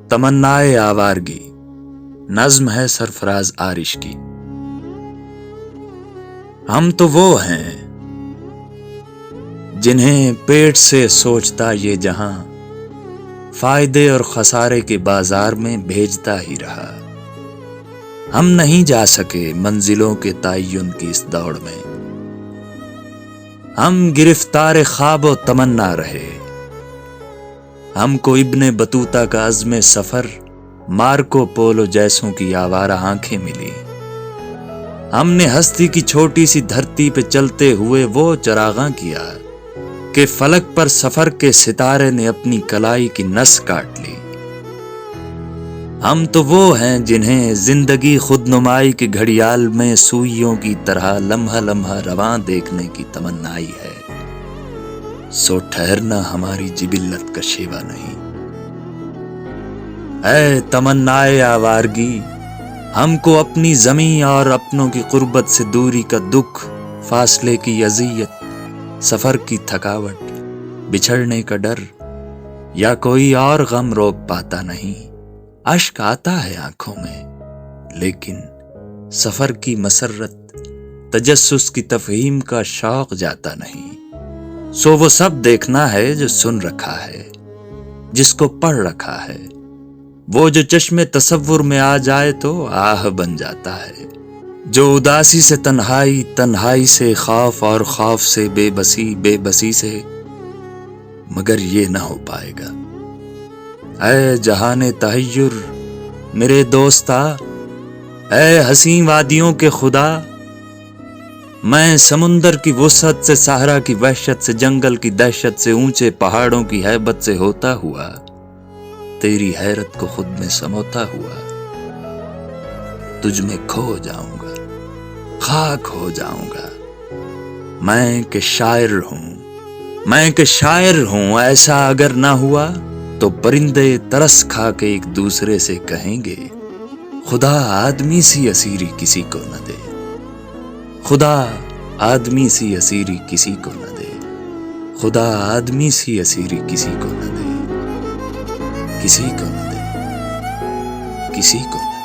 تمنائے آوارگی نظم ہے سرفراز آرش کی۔ ہم تو وہ ہیں جنہیں پیٹ سے سوچتا یہ جہاں فائدے اور خسارے کے بازار میں بھیجتا ہی رہا۔ ہم نہیں جا سکے منزلوں کے تعین کی اس دوڑ میں، ہم گرفتار خواب و تمنا رہے۔ ہم کو ابن بطوطہ کا عزم سفر، مارکو پولو جیسوں کی آوارہ آنکھیں ملی۔ ہم نے ہستی کی چھوٹی سی دھرتی پہ چلتے ہوئے وہ چراغاں کیا کہ فلک پر سفر کے ستارے نے اپنی کلائی کی نس کاٹ لی۔ ہم تو وہ ہیں جنہیں زندگی خود نمائی کے گھڑیال میں سوئیوں کی طرح لمحہ لمحہ رواں دیکھنے کی تمنائی ہے، سو ٹھہرنا ہماری جبلت کا شیوا نہیں۔ اے تمنائے آوارگی، ہم کو اپنی زمیں اور اپنوں کی قربت سے دوری کا دکھ، فاصلے کی اذیت، سفر کی تھکاوٹ، بچھڑنے کا ڈر یا کوئی اور غم روک پاتا نہیں۔ اشک آتا ہے آنکھوں میں، لیکن سفر کی مسرت، تجسس کی تفہیم کا شوق جاتا نہیں۔ سو وہ سب دیکھنا ہے جو سن رکھا ہے، جس کو پڑھ رکھا ہے۔ وہ جو چشم تصور میں آ جائے تو آہ بن جاتا ہے، جو اداسی سے تنہائی، تنہائی سے خوف اور خوف سے بے بسی، بے بسی سے مگر یہ نہ ہو پائے گا۔ اے جہان تحیر میرے دوستا، اے حسین وادیوں کے خدا، میں سمندر کی وسعت سے، صحرا کی وحشت سے، جنگل کی دہشت سے، اونچے پہاڑوں کی ہیبت سے ہوتا ہوا، تیری حیرت کو خود میں سموتا ہوا تجھ میں کھو جاؤں گا، خاک ہو جاؤں گا۔ میں کہ شاعر ہوں، میں کہ شاعر ہوں، ایسا اگر نہ ہوا تو پرندے ترس کھا کے ایک دوسرے سے کہیں گے خدا آدمی سی اسیری کسی کو نہ دے، خدا آدمی سی اسیری کسی کو نہ دے، خدا آدمی سی اسیری کسی کو نہ دے، کسی کو نہ دے، کسی کو نہ دے۔